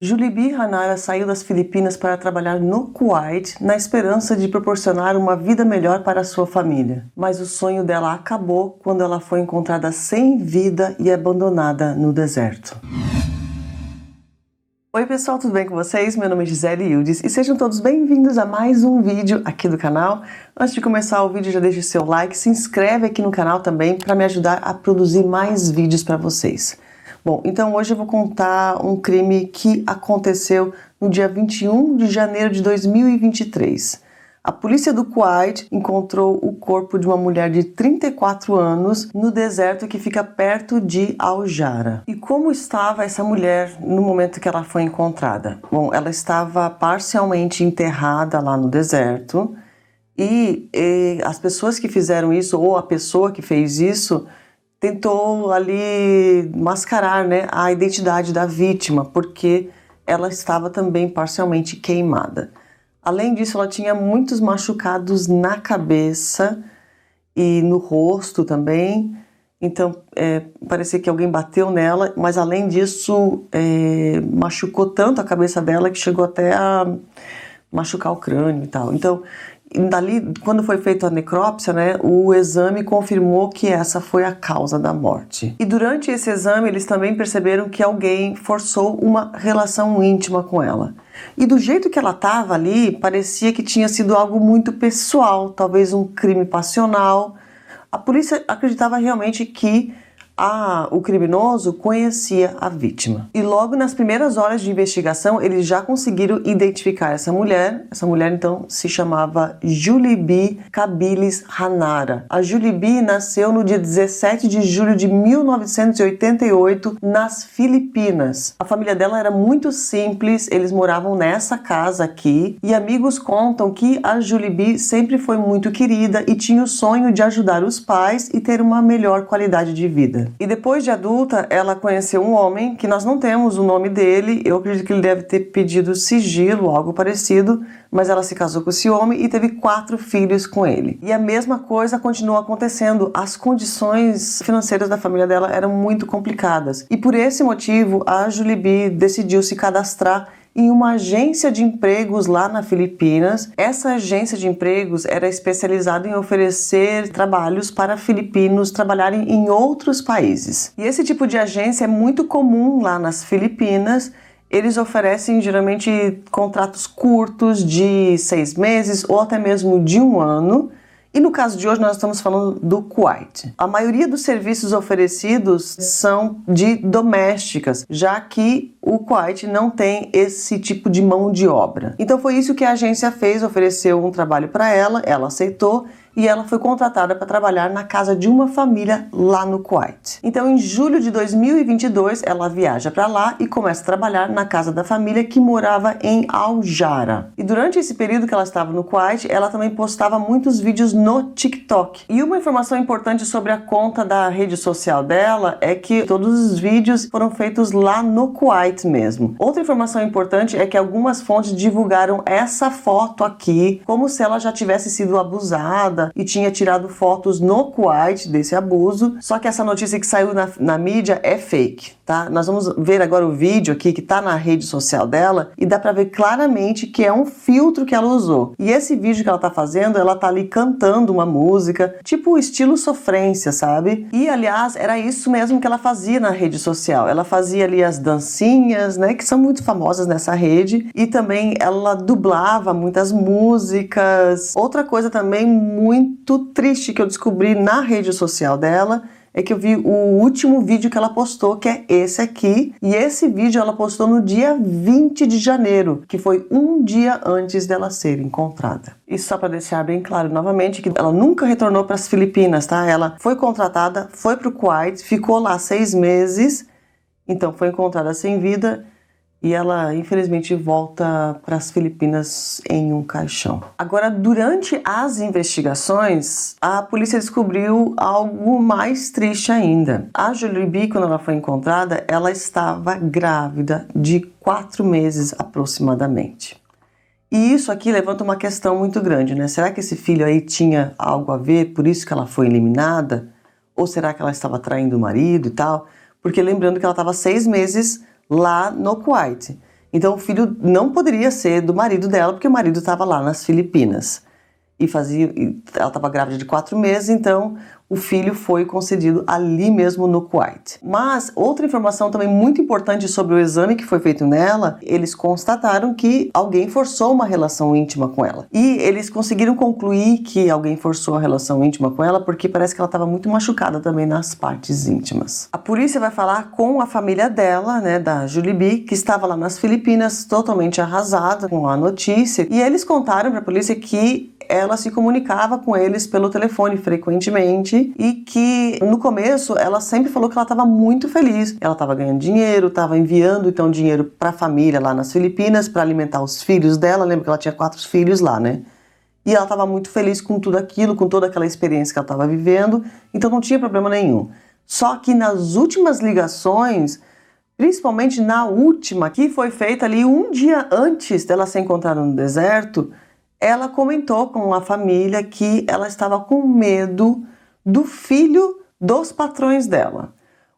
Julibi Hanara saiu das Filipinas para trabalhar no Kuwait na esperança de proporcionar uma vida melhor para sua família. Mas o sonho dela acabou quando ela foi encontrada sem vida e abandonada no deserto. Oi pessoal, tudo bem com vocês? Meu nome é Gisele Ildes e sejam todos bem-vindos a mais um vídeo aqui do canal. Antes de começar o vídeo, já deixe seu like, se inscreve aqui no canal também para me ajudar a produzir mais vídeos para vocês. Bom, então hoje eu vou contar um crime que aconteceu no dia 21 de janeiro de 2023. A polícia do Kuwait encontrou o corpo de uma mulher de 34 anos no deserto que fica perto de Al-Jara. E como estava essa mulher no momento que ela foi encontrada? Bom, ela estava parcialmente enterrada lá no deserto e as pessoas que fizeram isso, ou a pessoa que fez isso, tentou ali mascarar, né, a identidade da vítima, porque ela estava também parcialmente queimada. Além disso, ela tinha muitos machucados na cabeça e no rosto também, então parecia que alguém bateu nela, mas além disso machucou tanto a cabeça dela que chegou até a machucar o crânio e tal. Então, dali, quando foi feita a necrópsia, né, o exame confirmou que essa foi a causa da morte. E durante esse exame, eles também perceberam que alguém forçou uma relação íntima com ela. E do jeito que ela estava ali, parecia que tinha sido algo muito pessoal, talvez um crime passional. A polícia acreditava realmente que o criminoso conhecia a vítima. E logo nas primeiras horas de investigação, eles já conseguiram identificar essa mulher. Essa mulher, então, se chamava Julibi Kabilis Hanara. A Julibi nasceu no dia 17 de julho de 1988, nas Filipinas. A família dela era muito simples, eles moravam nessa casa aqui, e amigos contam que a Julibi sempre foi muito querida e tinha o sonho de ajudar os pais e ter uma melhor qualidade de vida. E depois de adulta, ela conheceu um homem, que nós não temos o nome dele, eu acredito que ele deve ter pedido sigilo, algo parecido, mas ela se casou com esse homem e teve 4 filhos com ele. E a mesma coisa continuou acontecendo, as condições financeiras da família dela eram muito complicadas. E por esse motivo, a Julibi decidiu se cadastrar em uma agência de empregos lá na Filipinas. Essa agência de empregos era especializada em oferecer trabalhos para filipinos trabalharem em outros países. E esse tipo de agência é muito comum lá nas Filipinas. Eles oferecem geralmente contratos curtos de 6 meses ou até mesmo de 1 ano. E no caso de hoje nós estamos falando do Kuwait. A maioria dos serviços oferecidos são de domésticas, já que o Kuwait não tem esse tipo de mão de obra. Então foi isso que a agência fez, ofereceu um trabalho para ela aceitou e ela foi contratada para trabalhar na casa de uma família lá no Kuwait. Então em julho de 2022 ela viaja para lá e começa a trabalhar na casa da família que morava em Al-Jara. E durante esse período que ela estava no Kuwait, ela também postava muitos vídeos no TikTok. E uma informação importante sobre a conta da rede social dela é que todos os vídeos foram feitos lá no Kuwait mesmo. Outra informação importante é que algumas fontes divulgaram essa foto aqui como se ela já tivesse sido abusada e tinha tirado fotos no Kuwait desse abuso, só que essa notícia que saiu na mídia é fake, tá? Nós vamos ver agora o vídeo aqui que tá na rede social dela e dá pra ver claramente que é um filtro que ela usou. E esse vídeo que ela tá fazendo, ela tá ali cantando uma música, tipo estilo sofrência, sabe? E aliás, era isso mesmo que ela fazia na rede social. Ela fazia ali as dancinhas, né, que são muito famosas nessa rede, e também ela dublava muitas músicas. Outra coisa também muito triste que eu descobri na rede social dela é que eu vi o último vídeo que ela postou, que é esse aqui, e esse vídeo ela postou no dia 20 de janeiro, que foi um dia antes dela ser encontrada. E só para deixar bem claro novamente que ela nunca retornou para as Filipinas, tá? Ela foi contratada, foi para o Kuwait, ficou lá 6 meses, então foi encontrada sem vida. E ela, infelizmente, volta para as Filipinas em um caixão. Agora, durante as investigações, a polícia descobriu algo mais triste ainda. A Julibi, quando ela foi encontrada, ela estava grávida de 4 meses aproximadamente. E isso aqui levanta uma questão muito grande, né? Será que esse filho aí tinha algo a ver, por isso que ela foi eliminada? Ou será que ela estava traindo o marido e tal? Porque lembrando que ela estava 6 meses lá no Kuwait. Então o filho não poderia ser do marido dela, porque o marido estava lá nas Filipinas. Ela estava grávida de 4 meses, então o filho foi concedido ali mesmo no Kuwait. Mas outra informação também muito importante sobre o exame que foi feito nela, eles constataram que alguém forçou uma relação íntima com ela. E eles conseguiram concluir que alguém forçou a relação íntima com ela porque parece que ela estava muito machucada também nas partes íntimas. A polícia vai falar com a família dela, né, da Julie B, que estava lá nas Filipinas, totalmente arrasada com a notícia. E eles contaram para a polícia que ela se comunicava com eles pelo telefone frequentemente e que no começo ela sempre falou que ela estava muito feliz. Ela estava ganhando dinheiro, estava enviando então dinheiro para a família lá nas Filipinas para alimentar os filhos dela. Lembra que ela tinha 4 filhos lá, né? E ela estava muito feliz com tudo aquilo, com toda aquela experiência que ela estava vivendo, então não tinha problema nenhum. Só que nas últimas ligações, principalmente na última, que foi feita ali um dia antes dela ser encontrada no deserto, ela comentou com a família que ela estava com medo do filho dos patrões dela.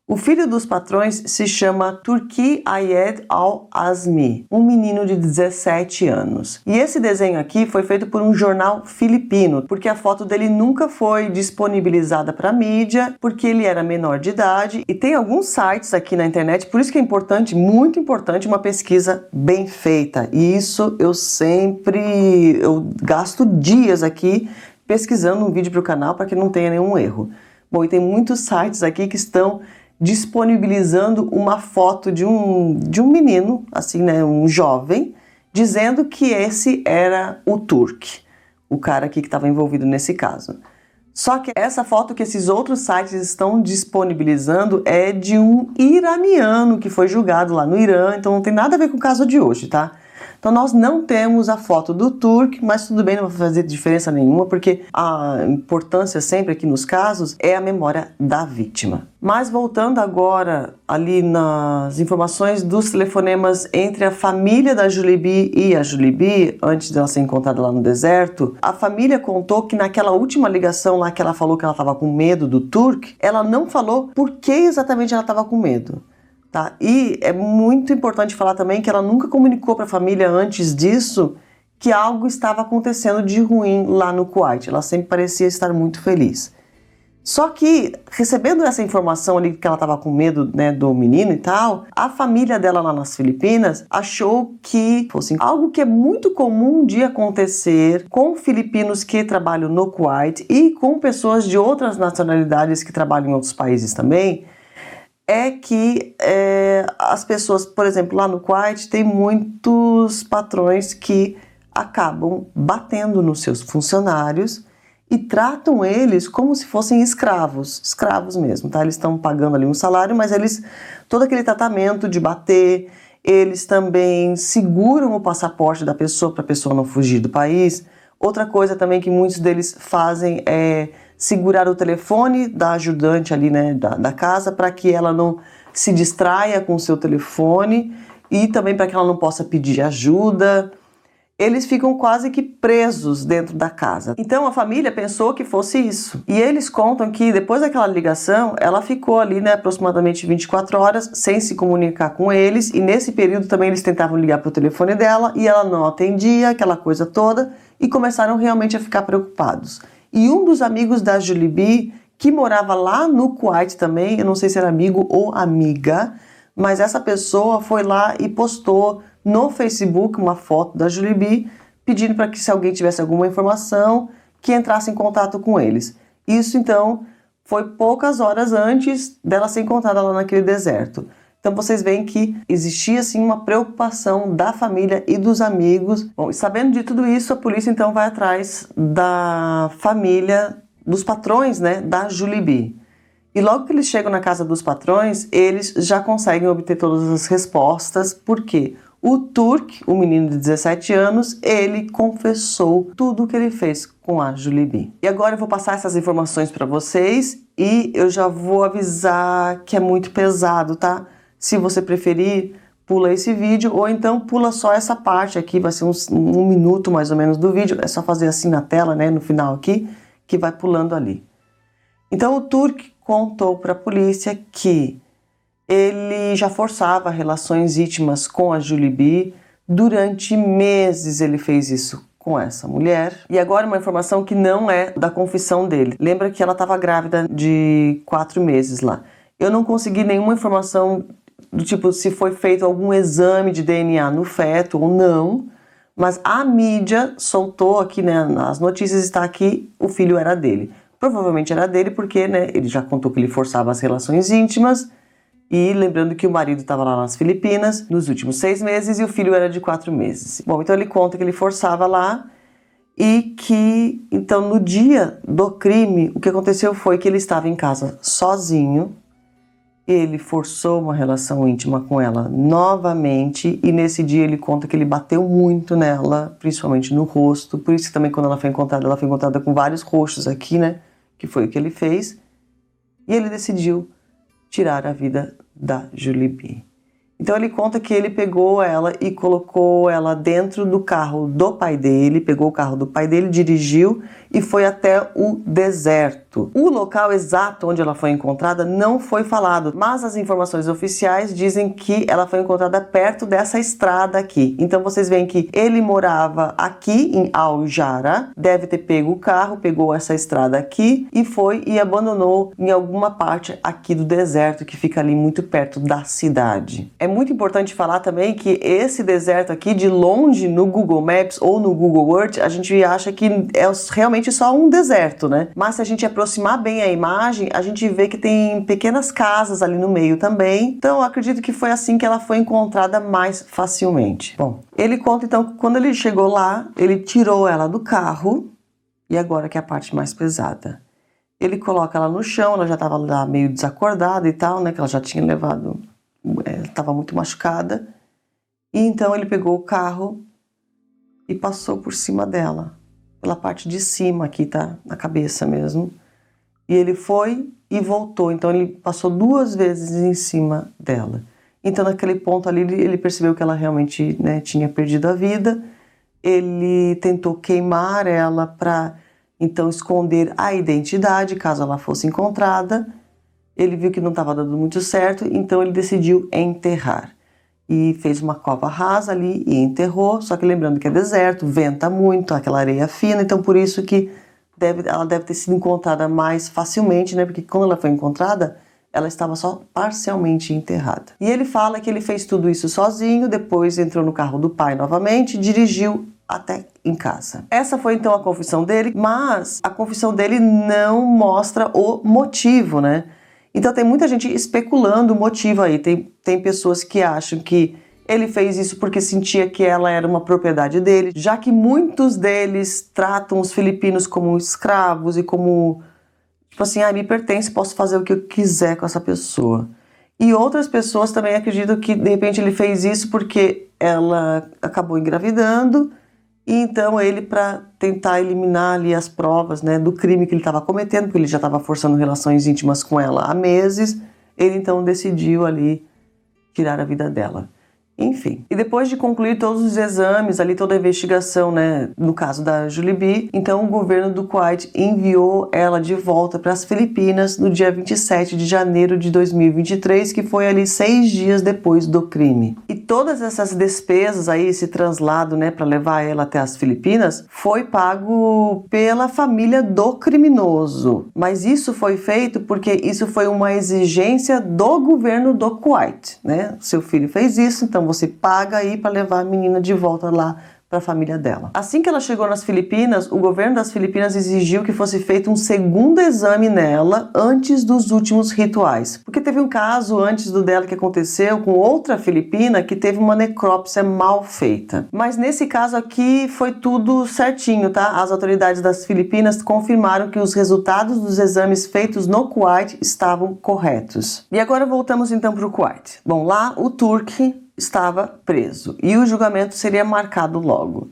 O filho dos patrões se chama Turki Ayed Al-Azmi, um menino de 17 anos. E esse desenho aqui foi feito por um jornal filipino, porque a foto dele nunca foi disponibilizada para a mídia, porque ele era menor de idade. E tem alguns sites aqui na internet, por isso que é importante, muito importante, uma pesquisa bem feita. E isso eu gasto dias aqui pesquisando um vídeo para o canal para que não tenha nenhum erro. Bom, e tem muitos sites aqui que estão disponibilizando uma foto de um menino, assim, né, um jovem, dizendo que esse era o Turk, o cara aqui que estava envolvido nesse caso. Só que essa foto que esses outros sites estão disponibilizando é de um iraniano que foi julgado lá no Irã, então não tem nada a ver com o caso de hoje, tá? Então nós não temos a foto do Turk, mas tudo bem, não vai fazer diferença nenhuma, porque a importância sempre aqui nos casos é a memória da vítima. Mas voltando agora ali nas informações dos telefonemas entre a família da Julie B e a Julie B, antes dela ser encontrada lá no deserto, a família contou que naquela última ligação lá que ela falou que ela estava com medo do Turk, ela não falou por que exatamente ela estava com medo. Tá? E é muito importante falar também que ela nunca comunicou para a família antes disso que algo estava acontecendo de ruim lá no Kuwait. Ela sempre parecia estar muito feliz. Só que, recebendo essa informação ali que ela estava com medo, né, do menino e tal, a família dela lá nas Filipinas achou que fosse algo que é muito comum de acontecer com filipinos que trabalham no Kuwait e com pessoas de outras nacionalidades que trabalham em outros países também, é que as pessoas, por exemplo, lá no Kuwait, tem muitos patrões que acabam batendo nos seus funcionários e tratam eles como se fossem escravos mesmo, tá? Eles estão pagando ali um salário, mas todo aquele tratamento de bater, eles também seguram o passaporte da pessoa para a pessoa não fugir do país. Outra coisa também que muitos deles fazem é segurar o telefone da ajudante ali, né, da casa, para que ela não se distraia com o seu telefone e também para que ela não possa pedir ajuda. Eles ficam quase que presos dentro da casa. Então a família pensou que fosse isso. E eles contam que depois daquela ligação, ela ficou ali, né, aproximadamente 24 horas sem se comunicar com eles. E nesse período também eles tentavam ligar para o telefone dela e ela não atendia, aquela coisa toda. E começaram realmente a ficar preocupados. E um dos amigos da Julie B, que morava lá no Kuwait também, eu não sei se era amigo ou amiga, mas essa pessoa foi lá e postou no Facebook uma foto da Julie B, pedindo para que se alguém tivesse alguma informação, que entrasse em contato com eles. Isso então foi poucas horas antes dela ser encontrada lá naquele deserto. Então vocês veem que existia sim uma preocupação da família e dos amigos. Bom, e sabendo de tudo isso, a polícia então vai atrás da família, dos patrões, né, da Julie B. E logo que eles chegam na casa dos patrões, eles já conseguem obter todas as respostas, porque o Turk, o menino de 17 anos, ele confessou tudo o que ele fez com a Julie B. E agora eu vou passar essas informações para vocês e eu já vou avisar que é muito pesado, tá? Se você preferir, pula esse vídeo ou então pula só essa parte aqui, vai ser um minuto mais ou menos do vídeo, é só fazer assim na tela, né, no final aqui, que vai pulando ali. Então o Turk contou para a polícia que ele já forçava relações íntimas com a Julie B. Durante meses ele fez isso com essa mulher. E agora uma informação que não é da confissão dele. Lembra que ela estava grávida de 4 meses lá. Eu não consegui nenhuma informação do tipo se foi feito algum exame de DNA no feto ou não. Mas a mídia soltou aqui, né, nas notícias está aqui, o filho era dele. Provavelmente era dele porque, né, ele já contou que ele forçava as relações íntimas. E lembrando que o marido estava lá nas Filipinas nos últimos 6 meses e o filho era de 4 meses. Bom, então ele conta que ele forçava lá e que, então, no dia do crime, o que aconteceu foi que ele estava em casa sozinho, ele forçou uma relação íntima com ela novamente e nesse dia ele conta que ele bateu muito nela, principalmente no rosto, por isso que também quando ela foi encontrada com vários roxos aqui, né, que foi o que ele fez, e ele decidiu tirar a vida da Julie B. Então ele conta que ele pegou ela e colocou ela dentro do carro do pai dele, pegou o carro do pai dele, dirigiu e foi até o deserto. O local exato onde ela foi encontrada não foi falado, mas as informações oficiais dizem que ela foi encontrada perto dessa estrada aqui. Então vocês veem que ele morava aqui em Al Jara, deve ter pego o carro, pegou essa estrada aqui e foi e abandonou em alguma parte aqui do deserto que fica ali muito perto da cidade. É muito importante falar também que esse deserto aqui, de longe no Google Maps ou no Google Earth, a gente acha que é realmente só um deserto, né? Mas se a gente aproximar bem a imagem, a gente vê que tem pequenas casas ali no meio também. Então eu acredito que foi assim que ela foi encontrada mais facilmente. Bom, ele conta então que quando ele chegou lá, ele tirou ela do carro, e agora que é a parte mais pesada. Ele coloca ela no chão, ela já estava lá meio desacordada e tal, né? Que ela já tinha levado... estava muito machucada, e então ele pegou o carro e passou por cima dela, pela parte de cima aqui, tá? Na cabeça mesmo, e ele foi e voltou, então ele passou 2 vezes em cima dela. Então naquele ponto ali ele percebeu que ela realmente, né, tinha perdido a vida. Ele tentou queimar ela para então esconder a identidade caso ela fosse encontrada. Ele viu que não estava dando muito certo, então ele decidiu enterrar. E fez uma cova rasa ali e enterrou, só que lembrando que é deserto, venta muito, aquela areia fina, então por isso que ela deve ter sido encontrada mais facilmente, né? Porque quando ela foi encontrada, ela estava só parcialmente enterrada. E ele fala que ele fez tudo isso sozinho, depois entrou no carro do pai novamente, dirigiu até em casa. Essa foi então a confissão dele, mas a confissão dele não mostra o motivo, né? Então tem muita gente especulando o motivo aí. Tem pessoas que acham que ele fez isso porque sentia que ela era uma propriedade dele, já que muitos deles tratam os filipinos como escravos e como, tipo assim, me pertence, posso fazer o que eu quiser com essa pessoa. E outras pessoas também acreditam que de repente ele fez isso porque ela acabou engravidando, e então ele, para tentar eliminar ali as provas, né, do crime que ele estava cometendo, porque ele já estava forçando relações íntimas com ela há meses, ele então decidiu ali tirar a vida dela. Enfim, e depois de concluir todos os exames, ali toda a investigação, né, no caso da Julie B, então o governo do Kuwait enviou ela de volta para as Filipinas no dia 27 de janeiro de 2023, que foi ali 6 dias depois do crime. E todas essas despesas aí, esse translado, né, para levar ela até as Filipinas, foi pago pela família do criminoso. Mas isso foi feito porque isso foi uma exigência do governo do Kuwait, né? Seu filho fez isso, então você paga aí para levar a menina de volta lá para a família dela. Assim que ela chegou nas Filipinas, o governo das Filipinas exigiu que fosse feito um segundo exame nela antes dos últimos rituais. Porque teve um caso antes do dela que aconteceu com outra filipina que teve uma necrópsia mal feita. Mas nesse caso aqui foi tudo certinho, tá? As autoridades das Filipinas confirmaram que os resultados dos exames feitos no Kuwait estavam corretos. E agora voltamos então para o Kuwait. Bom, lá o Turk estava preso e o julgamento seria marcado logo.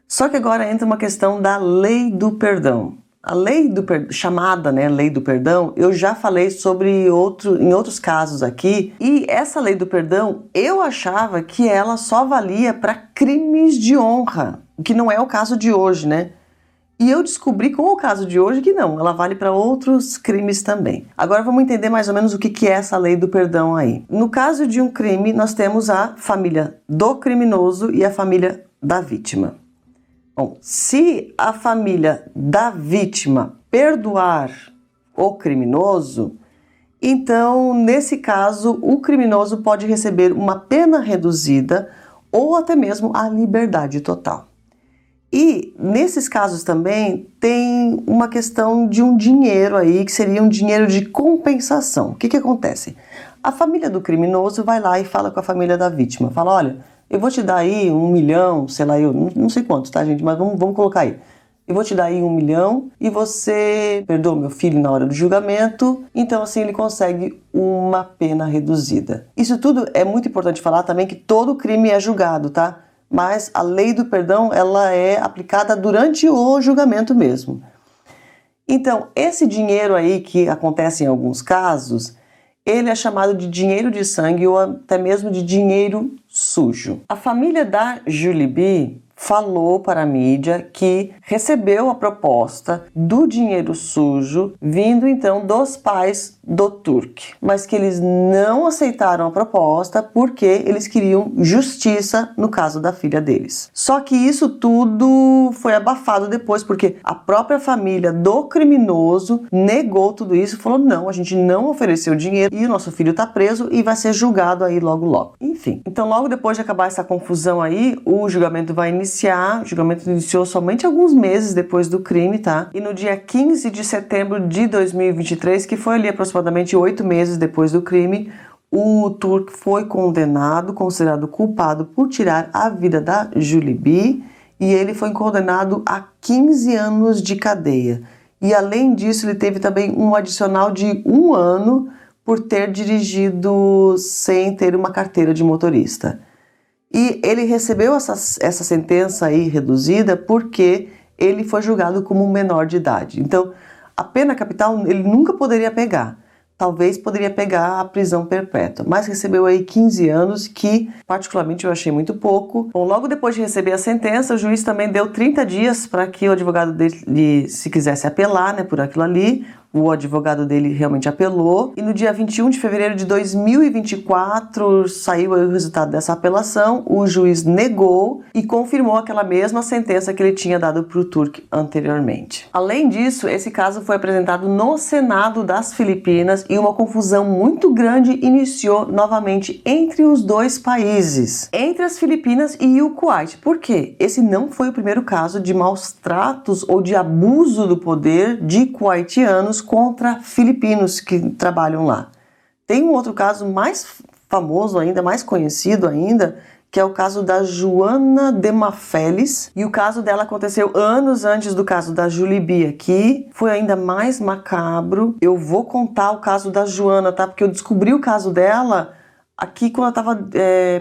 Só que agora entra uma questão da lei do perdão. A lei do perdão, chamada, né, lei do perdão, eu já falei sobre em outros casos aqui, e essa lei do perdão, eu achava que ela só valia para crimes de honra, o que não é o caso de hoje, né? E eu descobri com o caso de hoje que não, ela vale para outros crimes também. Agora vamos entender mais ou menos o que é essa lei do perdão aí. No caso de um crime, nós temos a família do criminoso e a família da vítima. Bom, se a família da vítima perdoar o criminoso, então, nesse caso, o criminoso pode receber uma pena reduzida ou até mesmo a liberdade total. E nesses casos também tem uma questão de um dinheiro aí, que seria um dinheiro de compensação. O que acontece? A família do criminoso vai lá e fala com a família da vítima. Fala, olha, eu vou te dar aí 1 milhão, sei lá, eu não sei quanto, tá, gente? Mas vamos colocar aí. Eu vou te dar aí 1 milhão e você perdoa meu filho na hora do julgamento, então assim ele consegue uma pena reduzida. Isso tudo é muito importante falar também que todo crime é julgado, tá? Mas a lei do perdão, ela é aplicada durante o julgamento mesmo. Então, esse dinheiro aí que acontece em alguns casos, ele é chamado de dinheiro de sangue ou até mesmo de dinheiro sujo. A família da Julie B falou para a mídia que recebeu a proposta do dinheiro sujo vindo então dos pais do Turk, mas que eles não aceitaram a proposta porque eles queriam justiça no caso da filha deles. Só que isso tudo foi abafado depois porque a própria família do criminoso negou tudo isso e falou não, a gente não ofereceu dinheiro e o nosso filho está preso e vai ser julgado aí logo logo. Enfim, então logo depois de acabar essa confusão aí, o julgamento vai iniciar. O julgamento iniciou somente alguns meses depois do crime, tá? E no dia 15 de setembro de 2023, que foi ali aproximadamente 8 meses depois do crime, o Turk foi condenado, considerado culpado por tirar a vida da Julie B, e ele foi condenado a 15 anos de cadeia. E além disso, ele teve também um adicional de 1 ano por ter dirigido sem ter uma carteira de motorista. E ele recebeu essa sentença aí reduzida porque ele foi julgado como menor de idade. Então, a pena capital ele nunca poderia pegar. Talvez poderia pegar a prisão perpétua, mas recebeu aí 15 anos, que particularmente eu achei muito pouco. Bom, logo depois de receber a sentença, o juiz também deu 30 dias para que o advogado dele, se quisesse apelar, né, por aquilo ali. O advogado dele realmente apelou e no dia 21 de fevereiro de 2024 saiu aí o resultado dessa apelação, o juiz negou e confirmou aquela mesma sentença que ele tinha dado para o Turk anteriormente. Além disso, esse caso foi apresentado no Senado das Filipinas e uma confusão muito grande iniciou novamente entre os dois países, entre as Filipinas e o Kuwait. Por quê? Esse não foi o primeiro caso de maus tratos ou de abuso do poder de kuwaitianos contra filipinos que trabalham lá. Tem um outro caso mais famoso ainda, mais conhecido ainda, que é o caso da Joana de Mafeles, e o caso dela aconteceu anos antes do caso da Julie B aqui, foi ainda mais macabro. Eu vou contar o caso da Joana, tá? Porque eu descobri o caso dela aqui quando eu estava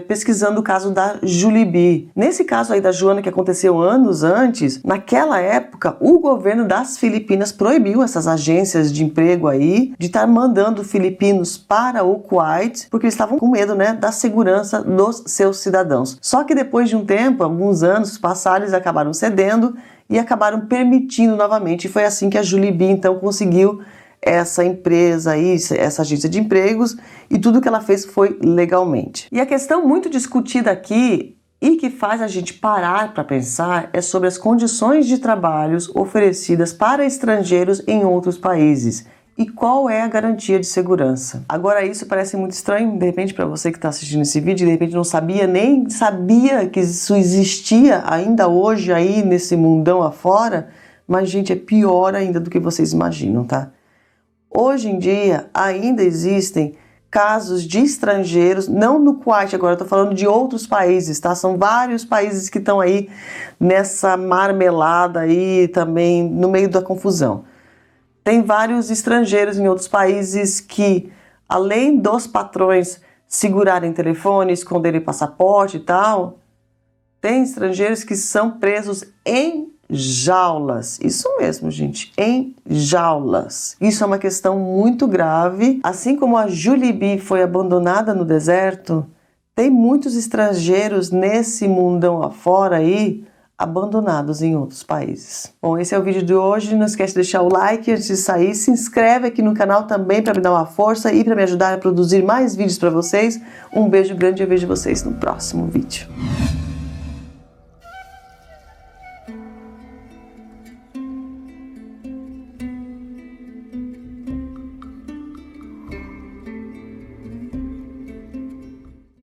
pesquisando o caso da Julie B. Nesse caso aí da Joana, que aconteceu anos antes, naquela época o governo das Filipinas proibiu essas agências de emprego aí de estar mandando filipinos para o Kuwait, porque eles estavam com medo, né, da segurança dos seus cidadãos. Só que depois de um tempo, alguns anos passaram, eles acabaram cedendo e acabaram permitindo novamente. E foi assim que a Julie B então conseguiu essa empresa aí, essa agência de empregos, e tudo que ela fez foi legalmente. E a questão muito discutida aqui e que faz a gente parar para pensar é sobre as condições de trabalhos oferecidas para estrangeiros em outros países e qual é a garantia de segurança. Agora isso parece muito estranho, de repente, para você que está assistindo esse vídeo, de repente não sabia, nem sabia que isso existia ainda hoje aí nesse mundão afora, mas gente, é pior ainda do que vocês imaginam, tá? Hoje em dia, ainda existem casos de estrangeiros, não no Kuwait agora, estou falando de outros países, tá? São vários países que estão aí nessa marmelada aí também, no meio da confusão. Tem vários estrangeiros em outros países que, além dos patrões segurarem telefone, esconderem passaporte e tal, tem estrangeiros que são presos em jaulas. Isso mesmo, gente, em jaulas. Isso é uma questão muito grave. Assim como a Julie B foi abandonada no deserto, tem muitos estrangeiros nesse mundão afora aí abandonados em outros países. Bom, esse é o vídeo de hoje. Não esquece de deixar o like antes de sair. Se inscreve aqui no canal também para me dar uma força e para me ajudar a produzir mais vídeos para vocês. Um beijo grande e eu vejo vocês no próximo vídeo.